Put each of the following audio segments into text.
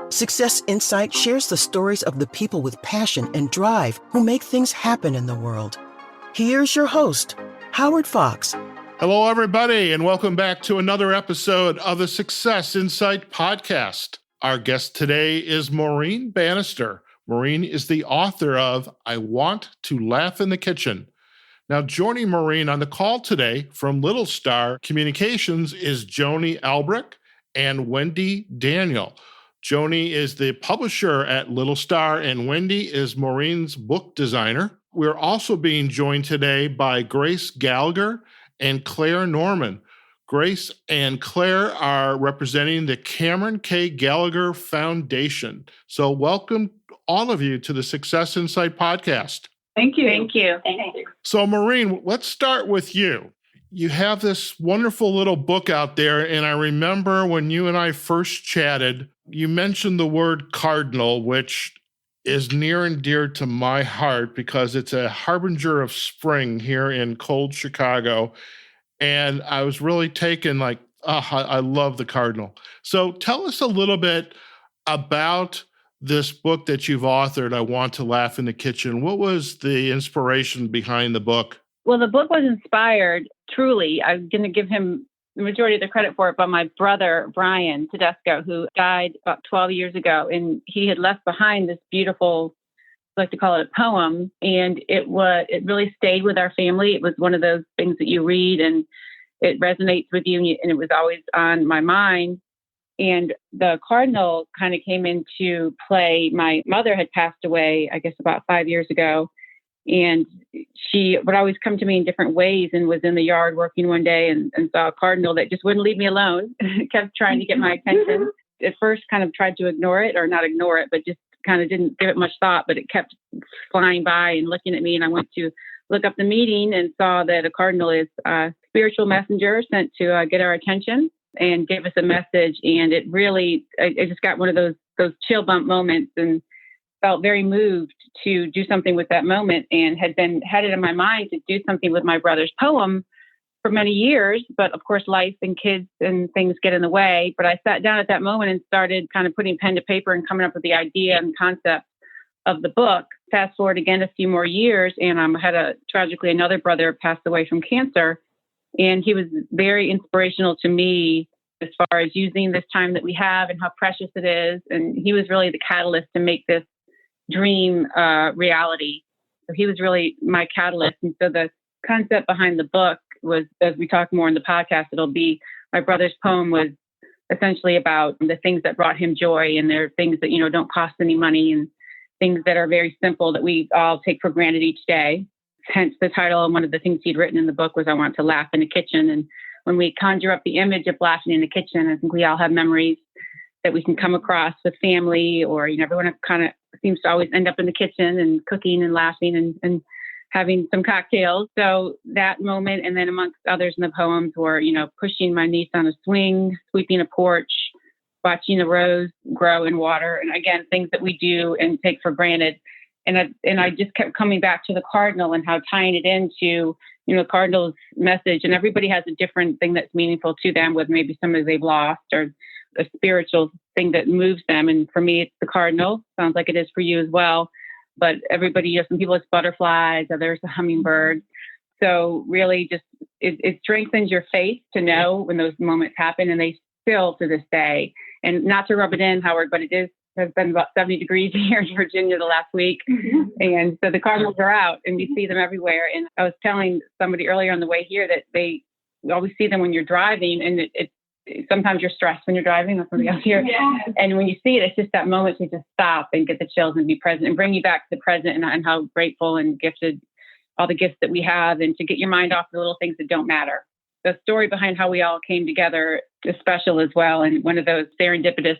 Success Insight shares the stories of the people with passion and drive who make things happen in the world. Here's your host, Howard Fox. Hello, everybody, and welcome back to another episode of the Success Insight podcast. Our guest today is Maureen Bannister. Maureen is the author of I Want to Laugh in the Kitchen. Now, joining Maureen on the call today from Little Star Communications is Joni Albrecht and Wendy Daniel. Joni is the publisher at Little Star, and Wendy is Maureen's book designer. We're also being joined today by Grace Gallagher and Claire Norman. Grace and Claire are representing the Cameron K. Gallagher Foundation. So welcome all of you to the Success Insight podcast. Thank you. Thank you. So Maureen, let's start with you. You have this wonderful little book out there, and I remember when you and I first chatted, you mentioned the word cardinal, which is near and dear to my heart because it's a harbinger of spring here in cold Chicago. And I was really taken like, I love the cardinal. So tell us a little bit about this book that you've authored, I Want to Laugh in the Kitchen. What was the inspiration behind the book? Well, the book was inspired, truly. I'm going to give him the majority of the credit for it, but my brother, Brian Tedesco, who died about 12 years ago, and he had left behind this beautiful, I like to call it a poem, and it really stayed with our family. It was one of those things that you read and it resonates with you, and it was always on my mind. And the cardinal kind of came into play. My mother had passed away, I guess, about 5 years ago. And she would always come to me in different ways and was in the yard working one day and saw a cardinal that just wouldn't leave me alone, kept trying to get my attention. At first kind of tried to ignore it, or not ignore it, but just kind of didn't give it much thought, but it kept flying by and looking at me. And I went to look up the meaning and saw that a cardinal is a spiritual messenger sent to get our attention and give us a message. And it really, I just got one of those chill bump moments and felt very moved to do something with that moment, and had it in my mind to do something with my brother's poem for many years. But of course, life and kids and things get in the way. But I sat down at that moment and started kind of putting pen to paper and coming up with the idea and concept of the book. Fast forward again a few more years, and I had tragically another brother passed away from cancer. And he was very inspirational to me as far as using this time that we have and how precious it is. And he was really the catalyst to make this dream reality. So he was really my catalyst. And so the concept behind the book was, as we talk more in the podcast, it'll be my brother's poem was essentially about the things that brought him joy, and they're things that, don't cost any money, and things that are very simple that we all take for granted each day. Hence the title. And one of the things he'd written in the book was I Want to Laugh in the Kitchen. And when we conjure up the image of laughing in the kitchen, I think we all have memories that we can come across with family, or, everyone kind of seems to always end up in the kitchen and cooking and laughing and having some cocktails. So that moment, and then amongst others in the poems were, pushing my niece on a swing, sweeping a porch, watching a rose grow in water. And again, things that we do and take for granted. And I just kept coming back to the cardinal and how tying it into, cardinal's message. And everybody has a different thing that's meaningful to them, with maybe somebody they've lost or a spiritual thing that moves them. And for me, it's the cardinal. Sounds like it is for you as well. But everybody, some people it's butterflies, others a hummingbird. So really just, it strengthens your faith to know when those moments happen, and they still to this day. And not to rub it in, Howard, but has been about 70 degrees here in Virginia the last week. And so the cardinals are out and we see them everywhere. And I was telling somebody earlier on the way here that we always see them when you're driving, and it sometimes you're stressed when you're driving. That's something else here. Yeah. And when you see it, it's just that moment to just stop and get the chills and be present and bring you back to the present and how grateful and gifted all the gifts that we have, and to get your mind off the little things that don't matter. The story behind how we all came together is special as well. And one of those serendipitous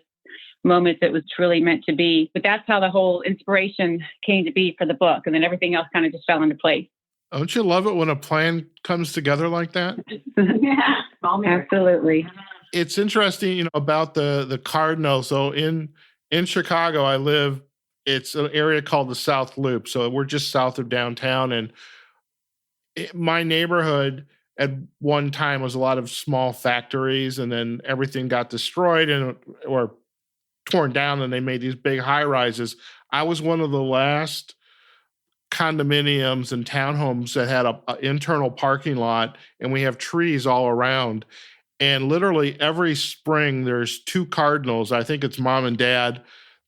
moments that was truly meant to be. But that's how the whole inspiration came to be for the book. And then everything else kind of just fell into place. Don't you love it when a plan comes together like that? Yeah, absolutely. It's interesting, about the cardinal. So in Chicago, I live, it's an area called the South Loop. So we're just south of downtown. And my neighborhood at one time was a lot of small factories, and then everything got destroyed or torn down and they made these big high rises. I was one of the last condominiums and townhomes that had a internal parking lot, and we have trees all around. And literally every spring, there's two cardinals. I think it's mom and dad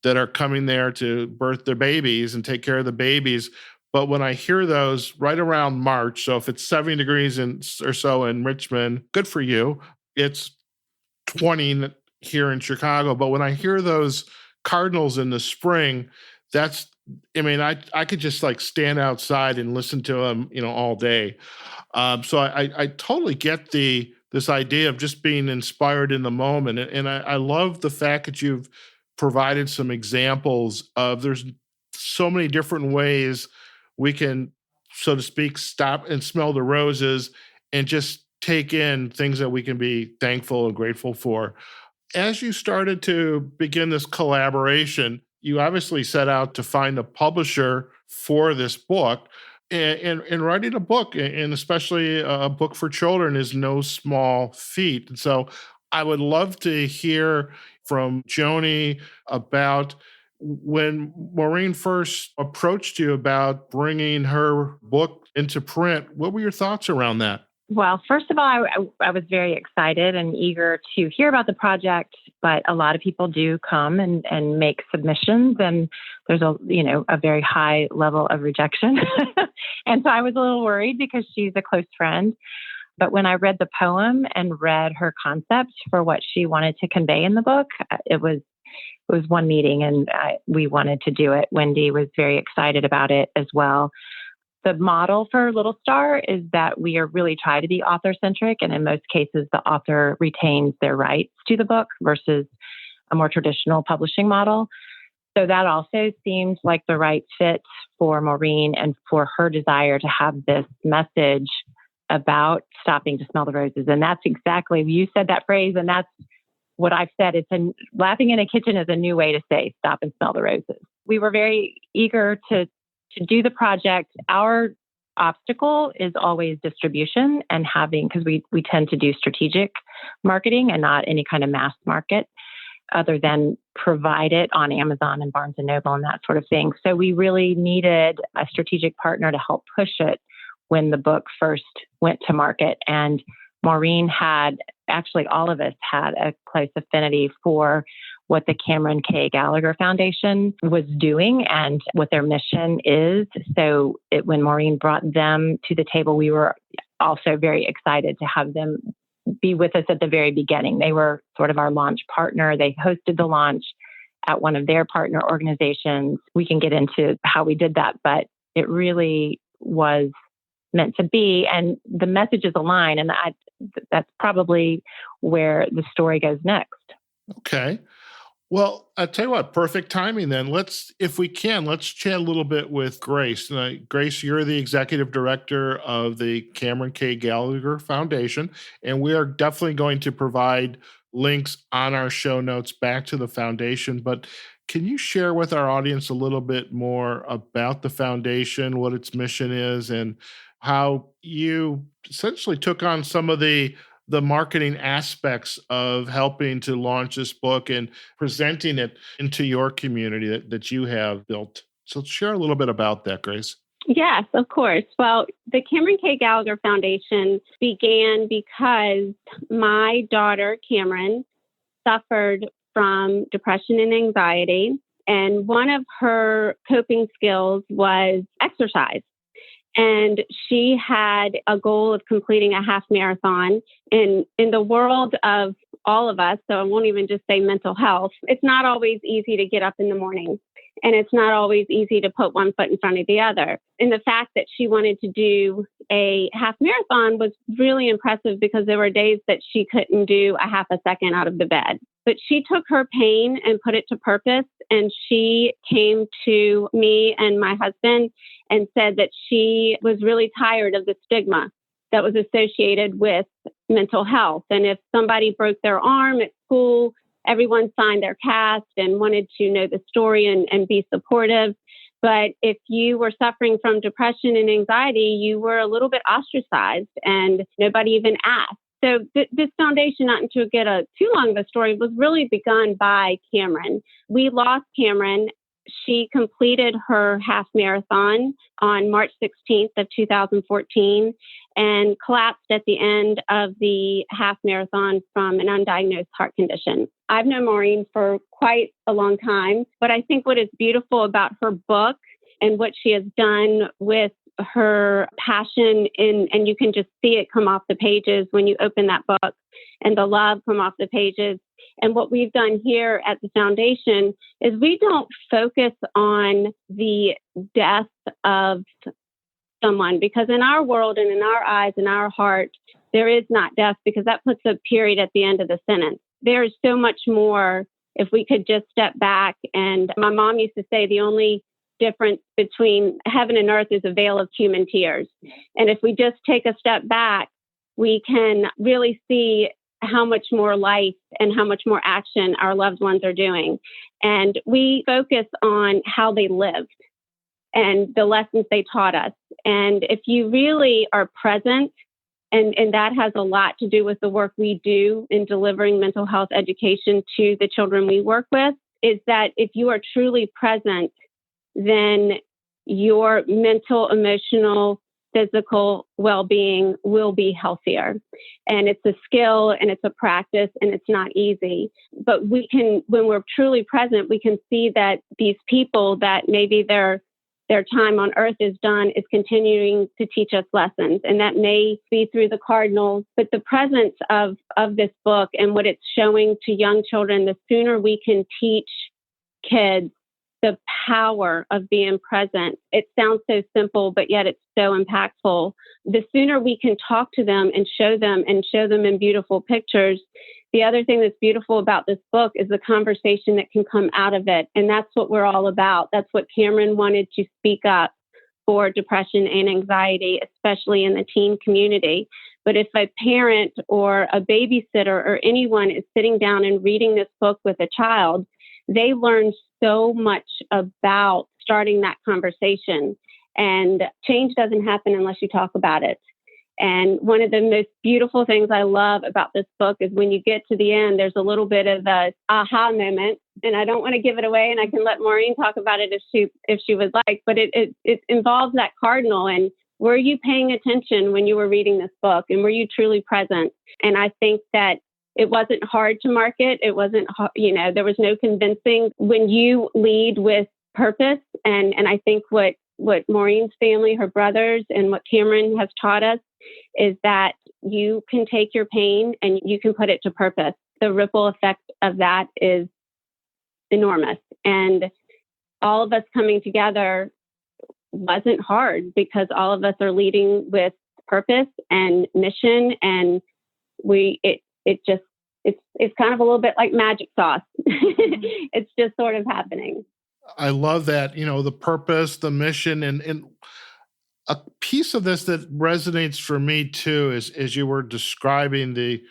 that are coming there to birth their babies and take care of the babies. But when I hear those right around March, so if it's 70 degrees or so in Richmond, good for you. It's 20 here in Chicago. But when I hear those cardinals in the spring, I could just like stand outside and listen to them, all day. So I totally get this idea of just being inspired in the moment. And I love the fact that you've provided some examples of there's so many different ways we can, so to speak, stop and smell the roses and just take in things that we can be thankful and grateful for. As you started to begin this collaboration, you obviously set out to find a publisher for this book. And writing a book, and especially a book for children, is no small feat. And so I would love to hear from Joni about when Maureen first approached you about bringing her book into print. What were your thoughts around that? Well, first of all, I was very excited and eager to hear about the project, but a lot of people do come and make submissions, and there's a very high level of rejection. And so I was a little worried because she's a close friend. But when I read the poem and read her concept for what she wanted to convey in the book, it was one meeting, and we wanted to do it. Wendy was very excited about it as well. The model for Little Star is that we are really try to be author-centric, and in most cases, the author retains their rights to the book versus a more traditional publishing model. So that also seemed like the right fit for Maureen and for her desire to have this message about stopping to smell the roses. And that's exactly, you said that phrase, and that's what I've said. Laughing in a kitchen is a new way to say stop and smell the roses. We were very eager to do the project. Our obstacle is always distribution and because we tend to do strategic marketing and not any kind of mass market other than provide it on Amazon and Barnes & Noble and that sort of thing. So we really needed a strategic partner to help push it when the book first went to market. And Maureen actually all of us had a close affinity for what the Cameron K. Gallagher Foundation was doing and what their mission is. So when Maureen brought them to the table, we were also very excited to have them be with us at the very beginning. They were sort of our launch partner. They hosted the launch at one of their partner organizations. We can get into how we did that, but it really was meant to be. And the messages align, and that's probably where the story goes next. Okay. Well, I'll tell you what, perfect timing then. Let's chat a little bit with Grace. Grace, you're the executive director of the Cameron K. Gallagher Foundation, and we are definitely going to provide links on our show notes back to the foundation. But can you share with our audience a little bit more about the foundation, what its mission is, and how you essentially took on some of the marketing aspects of helping to launch this book and presenting it into your community that you have built? So share a little bit about that, Grace. Yes, of course. Well, the Cameron K. Gallagher Foundation began because my daughter, Cameron, suffered from depression and anxiety. And one of her coping skills was exercise. And she had a goal of completing a half marathon. And in the world of all of us, so I won't even just say mental health, it's not always easy to get up in the morning. And it's not always easy to put one foot in front of the other. And the fact that she wanted to do a half marathon was really impressive because there were days that she couldn't do a half a second out of the bed. But she took her pain and put it to purpose. And she came to me and my husband and said that she was really tired of the stigma that was associated with mental health. And if somebody broke their arm at school, everyone signed their cast and wanted to know the story and be supportive. But if you were suffering from depression and anxiety, you were a little bit ostracized and nobody even asked. So this foundation, not to get too long of a story, was really begun by Cameron. We lost Cameron. She completed her half marathon on March 16th of 2014 and collapsed at the end of the half marathon from an undiagnosed heart condition. I've known Maureen for quite a long time, but I think what is beautiful about her book and what she has done with her passion and you can just see it come off the pages when you open that book, and the love come off the pages. And what we've done here at the foundation is we don't focus on the death of someone, because in our world and in our eyes and our heart, there is not death, because that puts a period at the end of the sentence. There is so much more if we could just step back. And my mom used to say the only difference between heaven and earth is a veil of human tears. And if we just take a step back, we can really see how much more life and how much more action our loved ones are doing. And we focus on how they lived and the lessons they taught us. And if you really are present, and that has a lot to do with the work we do in delivering mental health education to the children we work with, is that if you are truly present, then your mental, emotional, physical well-being will be healthier. And it's a skill and it's a practice and it's not easy. But we can, when we're truly present, we can see that these people that maybe their time on earth is done is continuing to teach us lessons. And that may be through the cardinals, but the presence of this book and what it's showing to young children, the sooner we can teach kids the power of being present. It sounds so simple, but yet it's so impactful. The sooner we can talk to them and show them in beautiful pictures. The other thing that's beautiful about this book is the conversation that can come out of it. And that's what we're all about. That's what Cameron wanted to speak up for depression and anxiety, especially in the teen community. But if a parent or a babysitter or anyone is sitting down and reading this book with a child, they learn so much about starting that conversation. And change doesn't happen unless you talk about it. And one of the most beautiful things I love about this book is when you get to the end, there's a little bit of a aha moment. And I don't want to give it away, and I can let Maureen talk about it if she would like, but it involves that cardinal. And were you paying attention when you were reading this book? And were you truly present? And I think that it wasn't hard to market. It wasn't, there was no convincing. When you lead with purpose, and I think what Maureen's family, her brothers, and what Cameron has taught us is that you can take your pain and you can put it to purpose. The ripple effect of that is enormous. And all of us coming together wasn't hard, because all of us are leading with purpose and mission, and it's kind of a little bit like magic sauce. It's just sort of happening. I love that, the purpose, the mission, and a piece of this that resonates for me too is as you were describing the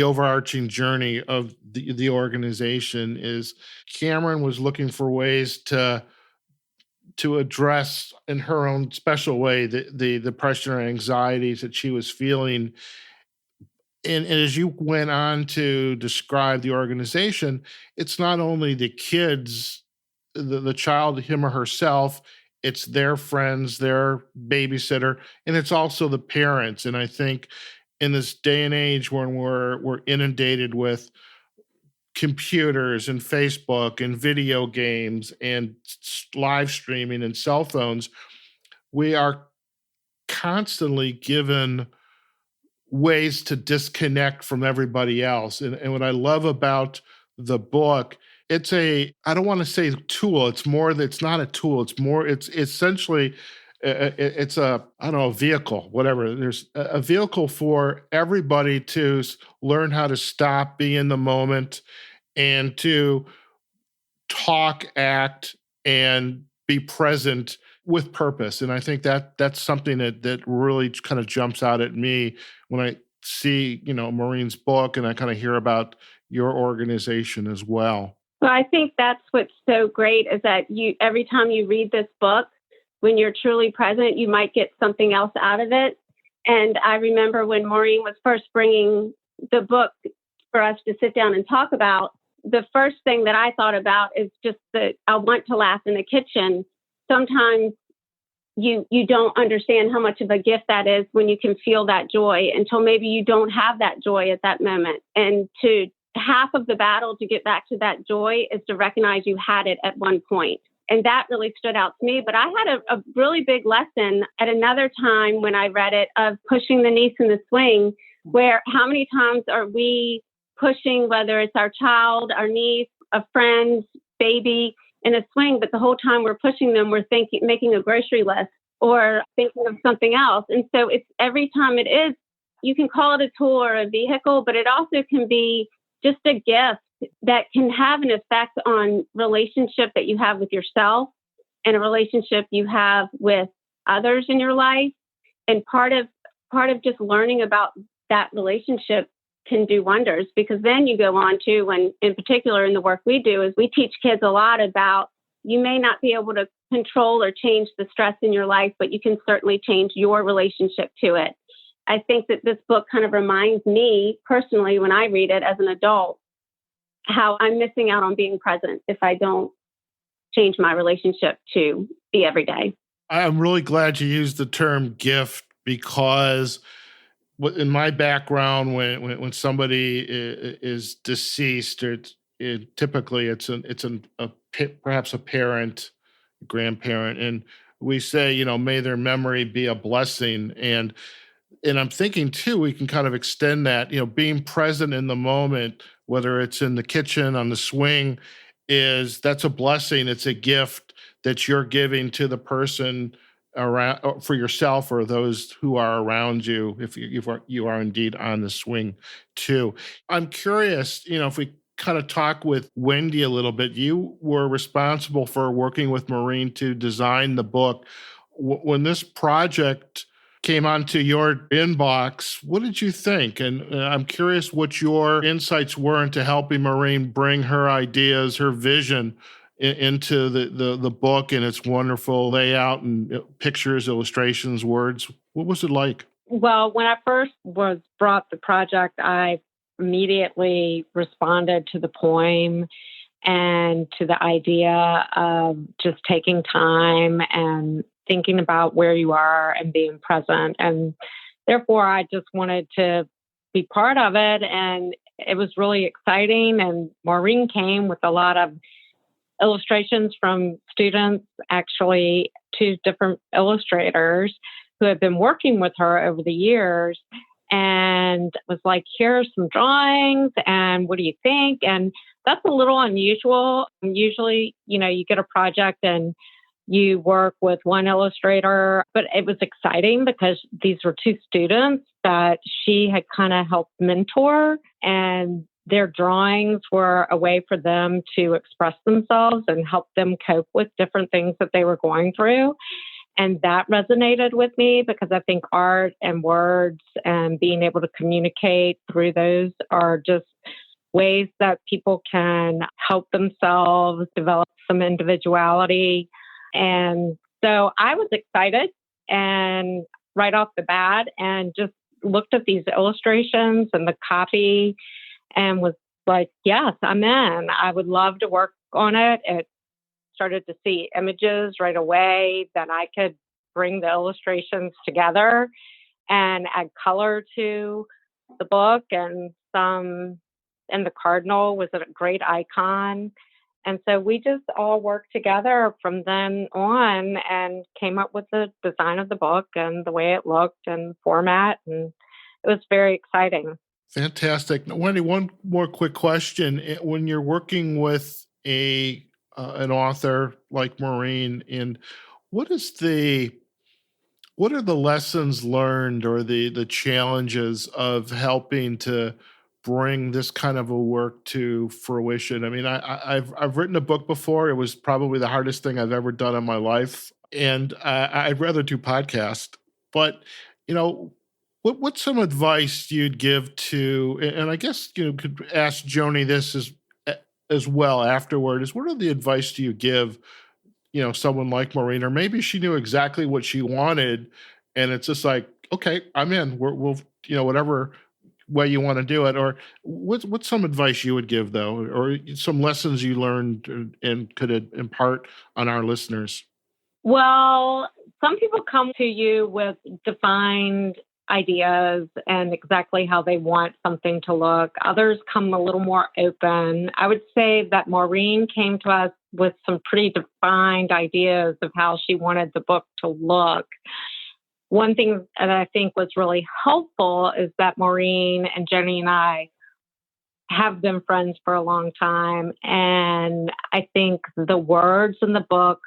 overarching journey of the organization, is Cameron was looking for ways to address in her own special way the depression or anxieties that she was feeling. And as you went on to describe the organization, it's not only the kids, the child, him or herself, it's their friends, their babysitter, and it's also the parents. And I think in this day and age when we're inundated with computers and Facebook and video games and live streaming and cell phones, we are constantly given ways to disconnect from everybody else. And what I love about the book, I don't want to say tool. It's not a tool. It's essentially, it's a vehicle, whatever. There's a vehicle for everybody to learn how to stop, be in the moment, and to talk, act, and be present with purpose. And I think that's something that really kind of jumps out at me when I see, Maureen's book, and I kind of hear about your organization as well. Well, I think that's what's so great is that every time you read this book, when you're truly present, you might get something else out of it. And I remember when Maureen was first bringing the book for us to sit down and talk about, the first thing that I thought about is just that I want to laugh in the kitchen. Sometimes you don't understand how much of a gift that is when you can feel that joy until maybe you don't have that joy at that moment. And to half of the battle to get back to that joy is to recognize you had it at one point. And that really stood out to me. But I had a really big lesson at another time when I read it of pushing the niece in the swing, where how many times are we pushing, whether it's our child, our niece, a friend, baby, in a swing, but the whole time we're pushing them, we're making a grocery list or thinking of something else. And so it's every time it is, you can call it a tool or a vehicle, but it also can be just a gift that can have an effect on relationship that you have with yourself and a relationship you have with others in your life. And part of just learning about that relationship can do wonders, because then you go on to, when in particular in the work we do, is we teach kids a lot about, you may not be able to control or change the stress in your life, but you can certainly change your relationship to it. I think that this book kind of reminds me personally, when I read it as an adult, how I'm missing out on being present if I don't change my relationship to the everyday. I'm really glad you used the term gift, because in my background, when somebody is deceased, or typically it's perhaps a parent, grandparent, and we say, may their memory be a blessing. And I'm thinking too, we can kind of extend that, being present in the moment, whether it's in the kitchen, on the swing, that's a blessing. It's a gift that you're giving to the person around, for yourself or those who are around you, if you are indeed on the swing too. I'm curious, if we kind of talk with Wendy a little bit, you were responsible for working with Maureen to design the book. When this project came onto your inbox, what did you think? And I'm curious what your insights were into helping Maureen bring her ideas, her vision into the book and its wonderful layout and pictures, illustrations, words. What was it like? Well, when I first was brought the project, I immediately responded to the poem and to the idea of just taking time and thinking about where you are and being present. And therefore, I just wanted to be part of it. And it was really exciting. And Maureen came with a lot of illustrations from students, actually 2 different illustrators who have been working with her over the years, and was like, here's some drawings, and what do you think? And that's a little unusual. Usually, you get a project and you work with one illustrator, but it was exciting because these were 2 students that she had kind of helped mentor, and their drawings were a way for them to express themselves and help them cope with different things that they were going through. And that resonated with me, because I think art and words and being able to communicate through those are just ways that people can help themselves develop some individuality. And so I was excited, and right off the bat, and just looked at these illustrations and the copy and was like, yes, I'm in. I would love to work on it. It started to see images right away that I could bring the illustrations together and add color to the book. And the cardinal was a great icon. And so we just all worked together from then on and came up with the design of the book and the way it looked and format. And it was very exciting. Fantastic. Now, Wendy, one more quick question. When you're working with an author like Maureen, and what are the lessons learned or the challenges of helping to bring this kind of a work to fruition? I mean, I've written a book before. It was probably the hardest thing I've ever done in my life, and I'd rather do podcast. But what's some advice you'd give to? And I guess could ask Joni this as well afterward. Is what are the advice do you give someone like Maureen, or maybe she knew exactly what she wanted, and it's just like Okay, I'm in. We'll whatever way you want to do it. Or what's some advice you would give though, or some lessons you learned and could impart on our listeners? Well, some people come to you with defined ideas and exactly how they want something to look. Others come a little more open. I would say that Maureen came to us with some pretty defined ideas of how she wanted the book to look. One thing that I think was really helpful is that Maureen and Jenny and I have been friends for a long time. And I think the words in the book,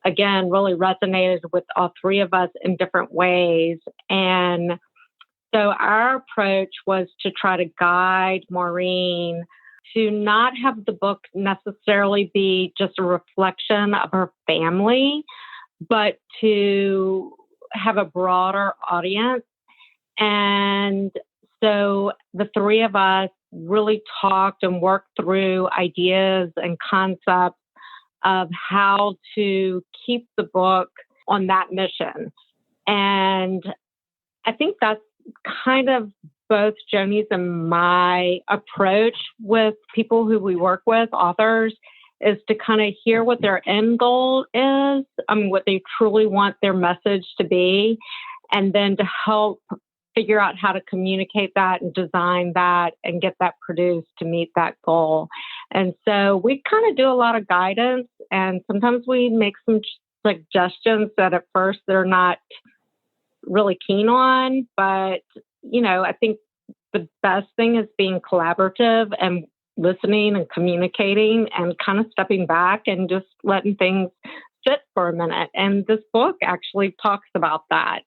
again, really resonated with all three of us in different ways. And so our approach was to try to guide Maureen to not have the book necessarily be just a reflection of her family, but to have a broader audience. And so the three of us really talked and worked through ideas and concepts of how to keep the book on that mission. And I think that's kind of both Joni's and my approach with people who we work with, authors, is to kind of hear what their end goal is, what they truly want their message to be, and then to help figure out how to communicate that and design that and get that produced to meet that goal. And so we kind of do a lot of guidance, and sometimes we make some suggestions that at first they're not really keen on. But, I think the best thing is being collaborative and listening and communicating and kind of stepping back and just letting things sit for a minute. And this book actually talks about that.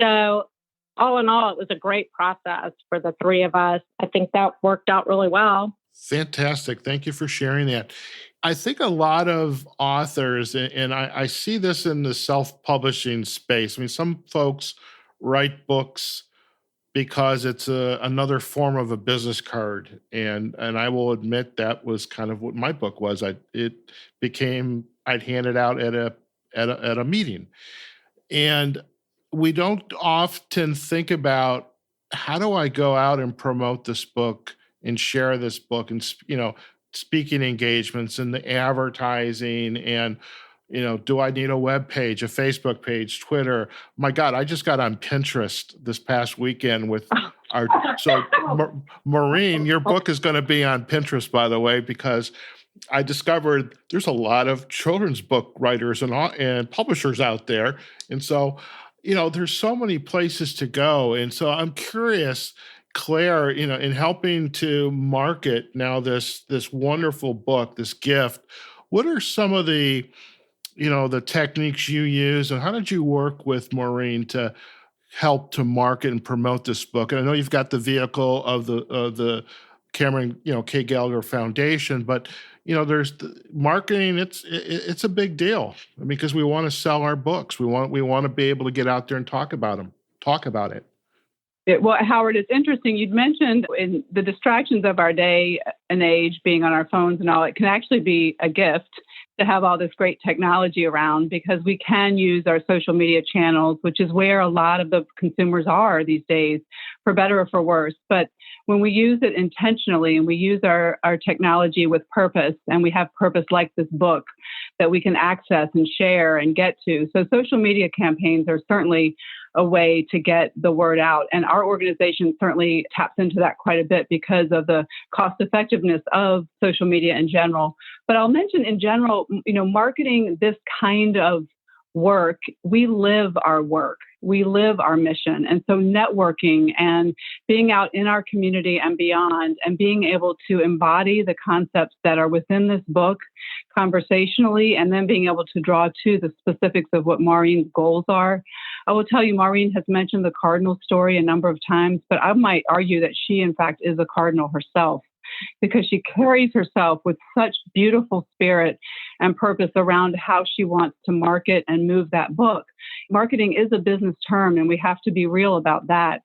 So all in all, it was a great process for the three of us. I think that worked out really well. Fantastic. Thank you for sharing that. I think a lot of authors, and I see this in the self-publishing space. Some folks write books because it's another form of a business card, and I will admit that was kind of what my book was. I'd hand it out at a meeting, and we don't often think about how do I go out and promote this book and share this book, and speaking engagements and the advertising, and do I need a web page, a Facebook page, Twitter? My God, I just got on Pinterest this past weekend with Maureen, your book is going to be on Pinterest, by the way, because I discovered there's a lot of children's book writers and publishers out there. And so, there's so many places to go. And so I'm curious, Claire, in helping to market now this wonderful book, this gift, what are some of the techniques you use, and how did you work with Maureen to help to market and promote this book? And I know you've got the vehicle of the Cameron, K. Gallagher Foundation, but there's the marketing. It's a big deal. Because we want to sell our books. We want to be able to get out there and talk about it. Well, Howard, it's interesting. You'd mentioned in the distractions of our day and age, being on our phones and all, it can actually be a gift to have all this great technology around, because we can use our social media channels, which is where a lot of the consumers are these days, for better or for worse. But when we use it intentionally and we use our technology with purpose, and we have purpose like this book that we can access and share and get to. So social media campaigns are certainly a way to get the word out. And our organization certainly taps into that quite a bit because of the cost effectiveness of social media in general. But I'll mention in general, marketing this kind of work, we live our work. We live our mission. And so networking and being out in our community and beyond, and being able to embody the concepts that are within this book conversationally, and then being able to draw to the specifics of what Maureen's goals are. I will tell you, Maureen has mentioned the cardinal story a number of times, but I might argue that she, in fact, is a cardinal herself, because she carries herself with such beautiful spirit and purpose around how she wants to market and move that book. Marketing is a business term, and we have to be real about that.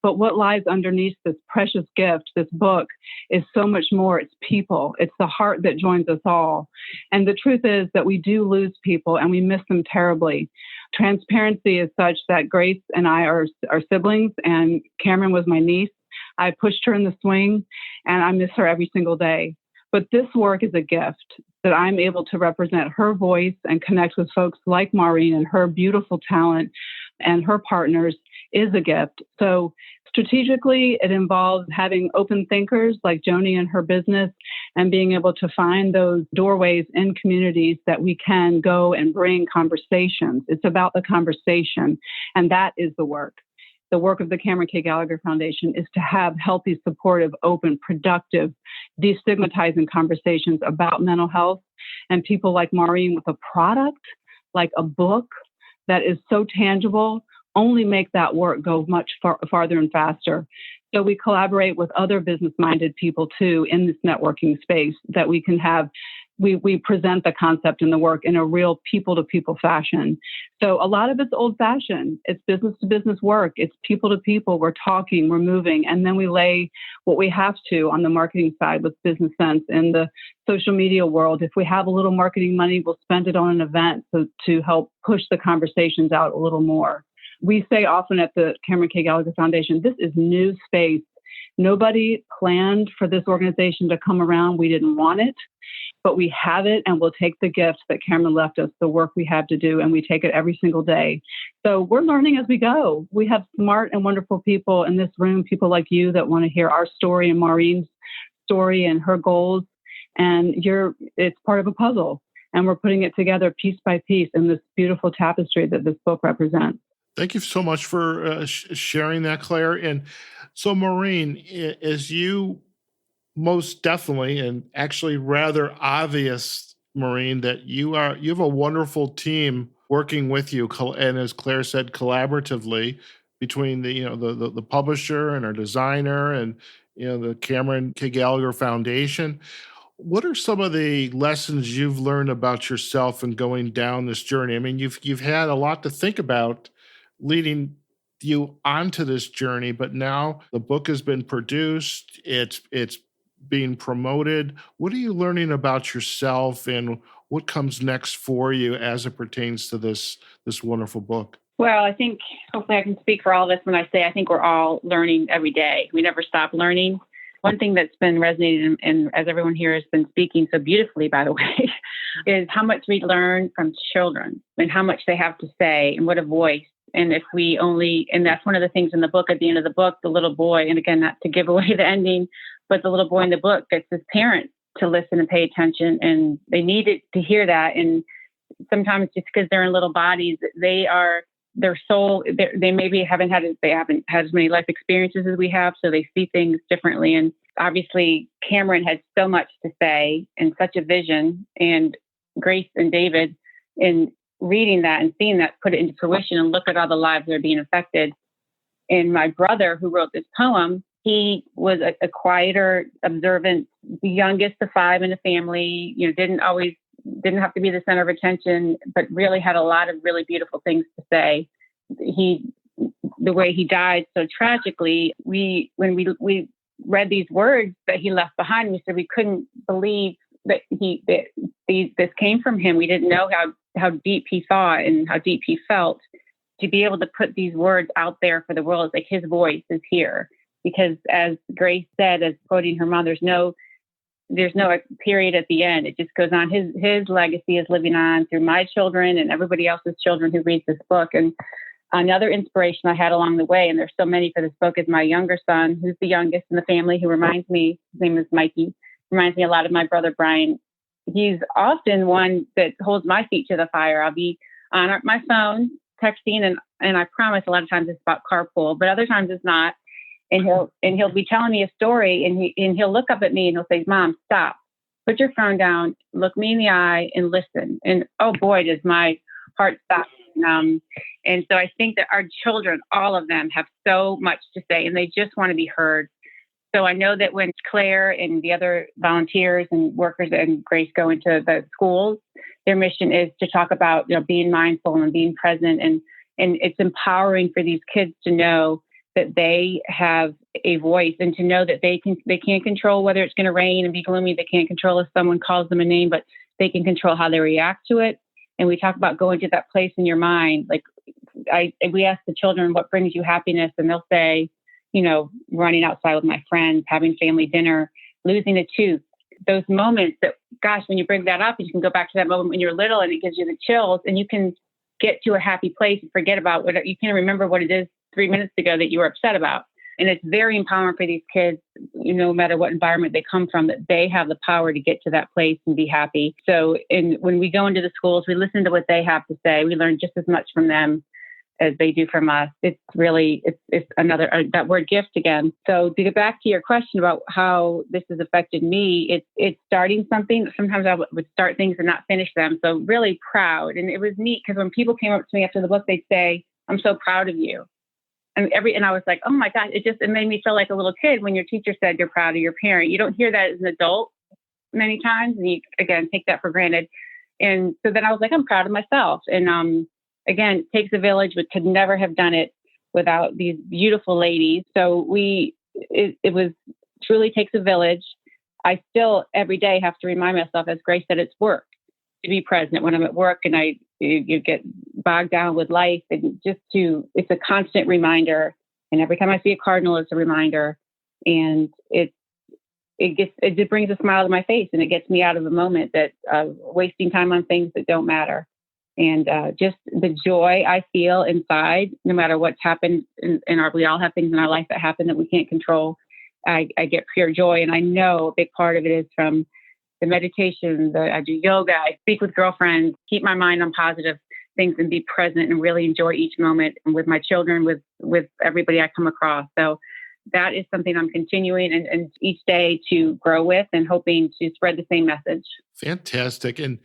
But what lies underneath this precious gift, this book, is so much more. It's people. It's the heart that joins us all. And the truth is that we do lose people and we miss them terribly. Transparency is such that Grace and I are siblings, and Cameron was my niece. I pushed her in the swing, and I miss her every single day. But this work is a gift that I'm able to represent her voice and connect with folks like Maureen and her beautiful talent and her partners is a gift. So strategically, it involves having open thinkers like Joni and her business and being able to find those doorways in communities that we can go and bring conversations. It's about the conversation, and that is the work. The work of the Cameron K. Gallagher Foundation is to have healthy, supportive, open, productive, destigmatizing conversations about mental health. And people like Maureen with a product, like a book that is so tangible, only make that work go much farther and faster. So we collaborate with other business-minded people too in this networking space that we can have. We present the concept and the work in a real people-to-people fashion. So a lot of it's old-fashioned. It's business-to-business work. It's people-to-people. We're talking, we're moving, and then we lay what we have to on the marketing side with business sense. In the social media world, if we have a little marketing money, we'll spend it on an event to help push the conversations out a little more. We say often at the Cameron K. Gallagher Foundation, this is new space. Nobody planned for this organization to come around. We didn't want it, but we have it, and we'll take the gifts that Cameron left us, the work we have to do, and we take it every single day. So we're learning as we go. We have smart and wonderful people in this room, people like you that want to hear our story and Maureen's story and her goals, and it's part of a puzzle, and we're putting it together piece by piece in this beautiful tapestry that this book represents. Thank you so much for sharing that, Claire. And so, Maureen, as you most definitely, and actually rather obvious, Maureen, that you have a wonderful team working with you, and as Claire said, collaboratively between the publisher and our designer and the Cameron K. Gallagher Foundation. What are some of the lessons you've learned about yourself in going down this journey? I mean, you've had a lot to think about leading you onto this journey, but now the book has been produced. It's being promoted. What are you learning about yourself, and what comes next for you as it pertains to this wonderful book? Well, I think hopefully I can speak for all of us when I say I think we're all learning every day. We never stop learning. One thing that's been resonating, and as everyone here has been speaking so beautifully, by the way, is how much we learn from children and how much they have to say and what a voice. And and that's one of the things in the book, at the end of the book, the little boy, and again, not to give away the ending, but the little boy in the book gets his parents to listen and pay attention, and they needed to hear that. And sometimes just because they're in little bodies, their soul, they maybe haven't had as many life experiences as we have, so they see things differently. And obviously, Cameron had so much to say and such a vision, and Grace and David, in reading that and seeing that, put it into fruition, and look at all the lives that are being affected. And my brother, who wrote this poem, he was a quieter, observant, the youngest of 5 in the family, didn't have to be the center of attention, but really had a lot of really beautiful things to say. The way he died so tragically, when we read these words that he left behind, we said we couldn't believe that this came from him. We didn't know how deep he thought and how deep he felt. To be able to put these words out there for the world, it's like his voice is here. Because as Grace said, as quoting her mom, there's no period at the end. It just goes on. His legacy is living on through my children and everybody else's children who reads this book. And another inspiration I had along the way, and there's so many for this book, is my younger son, who's the youngest in the family, who reminds me, his name is Mikey, reminds me a lot of my brother Brian. He's often one that holds my feet to the fire. I'll be on my phone texting, and I promise a lot of times it's about carpool, but other times it's not. And he'll be telling me a story, and he'll look up at me and he'll say, "Mom, stop, put your phone down, look me in the eye and listen." And oh boy, does my heart stop. And so I think that our children, all of them, have so much to say, and they just want to be heard. So I know that when Claire and the other volunteers and workers and Grace go into the schools, their mission is to talk about being mindful and being present, and it's empowering for these kids to know that they have a voice, and to know that they can't control whether it's going to rain and be gloomy. They can't control if someone calls them a name, but they can control how they react to it. And we talk about going to that place in your mind. Like we ask the children, what brings you happiness? And they'll say, running outside with my friends, having family dinner, losing a tooth. Those moments that, gosh, when you bring that up, you can go back to that moment when you're little and it gives you the chills, and you can get to a happy place and forget about what you can remember what it is 3 minutes ago that you were upset about. And it's very empowering for these kids, no matter what environment they come from, that they have the power to get to that place and be happy. So when we go into the schools, we listen to what they have to say. We learn just as much from them as they do from us. It's really, it's another, that word gift again. So to get back to your question about how this has affected me, it's starting something. Sometimes I would start things and not finish them. So really proud. And it was neat because when people came up to me after the book, they'd say, "I'm so proud of you." And I was like, oh my gosh, it made me feel like a little kid when your teacher said you're proud of your parent. You don't hear that as an adult many times. And you, again, take that for granted. And so then I was like, I'm proud of myself. And again, it takes a village. We could never have done it without these beautiful ladies. So it was truly takes a village. I still every day have to remind myself, as Grace said, it's work to be present when I'm at work and you get bogged down with life, and it's a constant reminder. And every time I see a cardinal, it's a reminder, and it brings a smile to my face, and it gets me out of the moment that wasting time on things that don't matter. And just the joy I feel inside, no matter what's happened we all have things in our life that happen that we can't control. I get pure joy. And I know a big part of it is from the meditation, I do yoga, I speak with girlfriends, keep my mind on positive things and be present and really enjoy each moment, and with my children, with everybody I come across. So that is something I'm continuing and each day to grow with, and hoping to spread the same message. Fantastic. And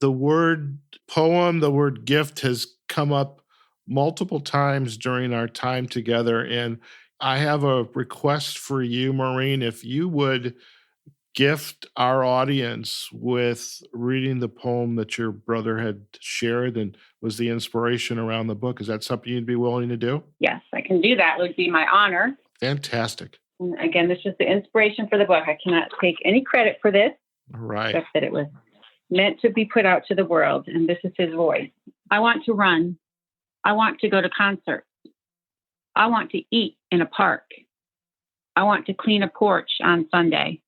the word poem, the word gift has come up multiple times during our time together. And I have a request for you, Maureen, if you would gift our audience with reading the poem that your brother had shared and was the inspiration around the book. Is that something you'd be willing to do? Yes, I can do that. It would be my honor. Fantastic. And again, this is the inspiration for the book. I cannot take any credit for this. All right. Except that it was meant to be put out to the world. And this is his voice. I want to run. I want to go to concerts. I want to eat in a park. I want to clean a porch on Sunday.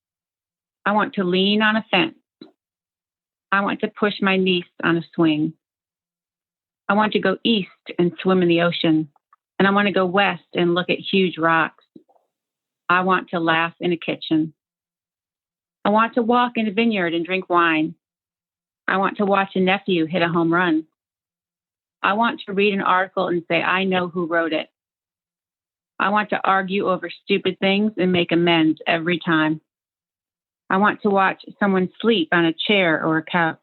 I want to lean on a fence. I want to push my niece on a swing. I want to go east and swim in the ocean. And I want to go west and look at huge rocks. I want to laugh in a kitchen. I want to walk in a vineyard and drink wine. I want to watch a nephew hit a home run. I want to read an article and say, I know who wrote it. I want to argue over stupid things and make amends every time. I want to watch someone sleep on a chair or a couch.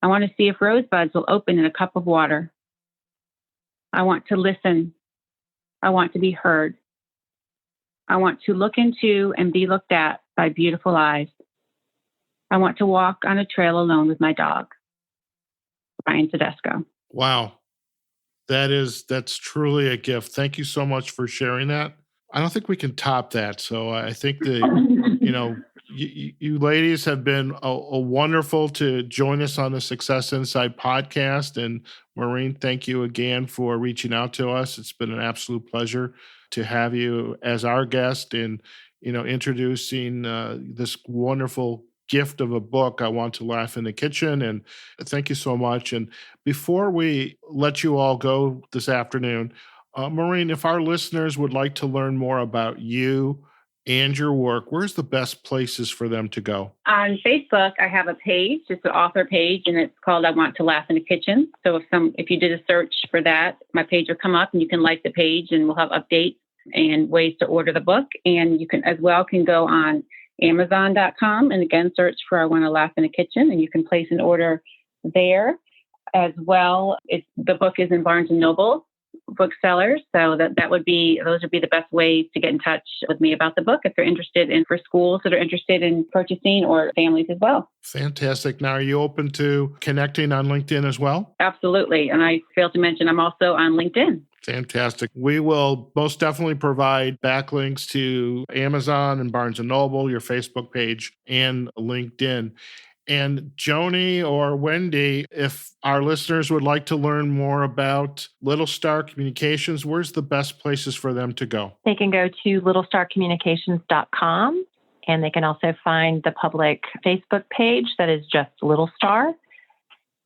I want to see if rosebuds will open in a cup of water. I want to listen. I want to be heard. I want to look into and be looked at by beautiful eyes. I want to walk on a trail alone with my dog. Brian Tedesco. Wow. That's truly a gift. Thank you so much for sharing that. I don't think we can top that. So I think that, you ladies have been a wonderful to join us on the Success Inside podcast. And Maureen, thank you again for reaching out to us. It's been an absolute pleasure to have you as our guest and, introducing this wonderful gift of a book, I Want to Laugh in the Kitchen. And thank you so much. And before we let you all go this afternoon, Maureen, if our listeners would like to learn more about you and your work, where's the best places for them to go? On Facebook, I have a page. It's an author page, and it's called I Want to Laugh in the Kitchen. So if you did a search for that, my page will come up, and you can like the page, and we'll have updates and ways to order the book. And you can go on Amazon.com and again, search for I Want to Laugh in the Kitchen, and you can place an order there as well. The book is in Barnes & Noble booksellers. So those would be the best ways to get in touch with me about the book if they're interested in, for schools that are interested in purchasing, or families as well. Fantastic. Now, are you open to connecting on LinkedIn as well? Absolutely. And I failed to mention I'm also on LinkedIn. Fantastic. We will most definitely provide backlinks to Amazon and Barnes & Noble, your Facebook page, and LinkedIn. And Joni or Wendy, if our listeners would like to learn more about Little Star Communications, where's the best places for them to go? They can go to littlestarcommunications.com, and they can also find the public Facebook page that is just Little Star,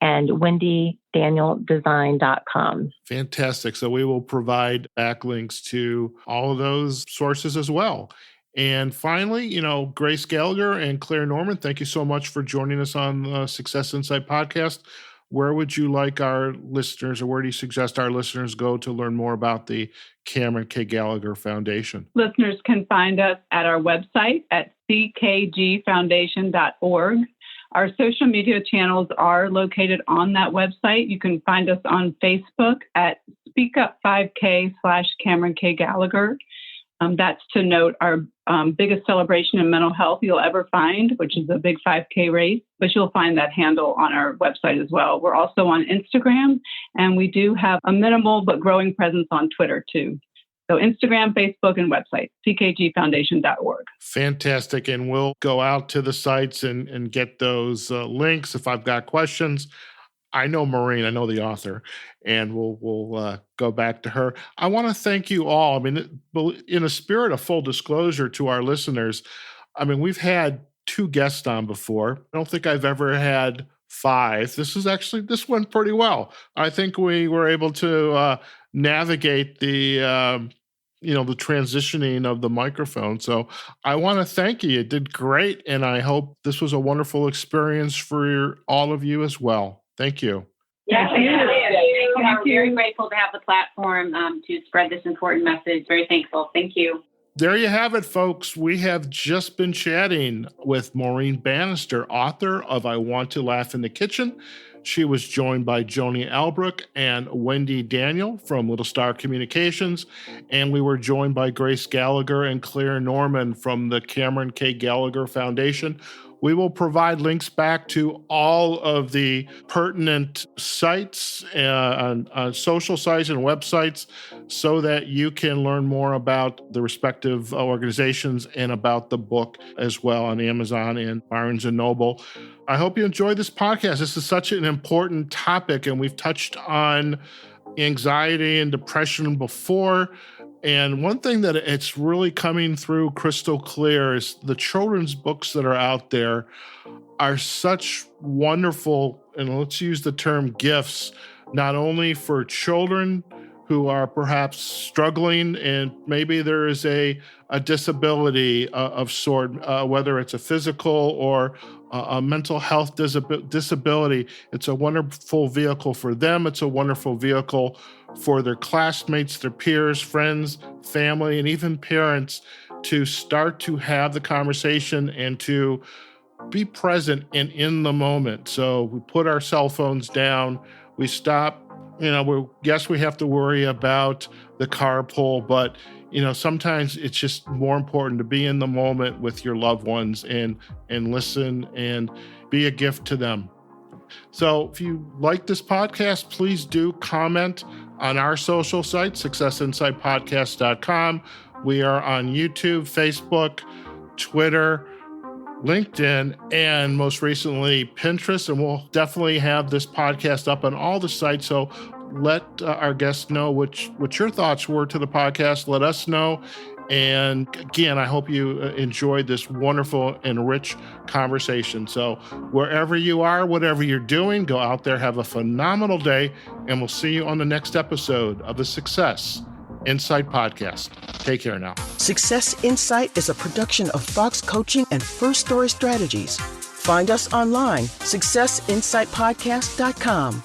and wendydanieldesign.com. Fantastic. So we will provide backlinks to all of those sources as well. And finally, Grace Gallagher and Claire Norman, thank you so much for joining us on the Success Insight podcast. Where would you like our listeners, or where do you suggest our listeners go to learn more about the Cameron K. Gallagher Foundation? Listeners can find us at our website at ckgfoundation.org. Our social media channels are located on that website. You can find us on Facebook at SpeakUp5K/Cameron K. Gallagher. That's to note our biggest celebration in mental health you'll ever find, which is a big 5K race, but you'll find that handle on our website as well. We're also on Instagram, and we do have a minimal but growing presence on Twitter too. So Instagram, Facebook, and website, ckgfoundation.org. Fantastic. And we'll go out to the sites and get those links if I've got questions. I know Maureen, I know the author, and we'll go back to her. I want to thank you all. I mean, in a spirit of full disclosure to our listeners, I mean, we've had 2 guests on before. I don't think I've ever had 5. This went pretty well. I think we were able to navigate the transitioning of the microphone. So I want to thank you. You did great. And I hope this was a wonderful experience for all of you as well. Thank you. Yes, I'm very grateful to have the platform to spread this important message. Very thankful. Thank you. There you have it, folks. We have just been chatting with Maureen Bannister, author of I Want to Laugh in the Kitchen. She was joined by Joni Albrook and Wendy Daniel from Little Star Communications, and we were joined by Grace Gallagher and Claire Norman from the Cameron K. Gallagher Foundation. We will provide links back to all of the pertinent sites, on social sites and websites, so that you can learn more about the respective organizations and about the book as well on Amazon and Barnes & Noble. I hope you enjoyed this podcast. This is such an important topic, and we've touched on anxiety and depression before. And one thing that it's really coming through crystal clear is the children's books that are out there are such wonderful, and let's use the term gifts, not only for children who are perhaps struggling and maybe there is a disability of sort, whether it's a physical or a mental health disability. It's a wonderful vehicle for them. It's a wonderful vehicle for their classmates, their peers, friends, family, and even parents to start to have the conversation and to be present and in the moment. So we put our cell phones down, we stop. Yes, we have to worry about the carpool, but sometimes it's just more important to be in the moment with your loved ones and listen and be a gift to them. So if you like this podcast, please do comment on our social site, successinsightpodcast.com. We are on YouTube, Facebook, Twitter, LinkedIn, and most recently Pinterest, and we'll definitely have this podcast up on all the sites. So let our guests know what your thoughts were to the podcast. Let us know. And again, I hope you enjoyed this wonderful and rich conversation. So wherever you are, whatever you're doing, go out there, have a phenomenal day, and we'll see you on the next episode of the Success Insight Podcast. Take care now. Success Insight is a production of Fox Coaching and First Story Strategies. Find us online, successinsightpodcast.com.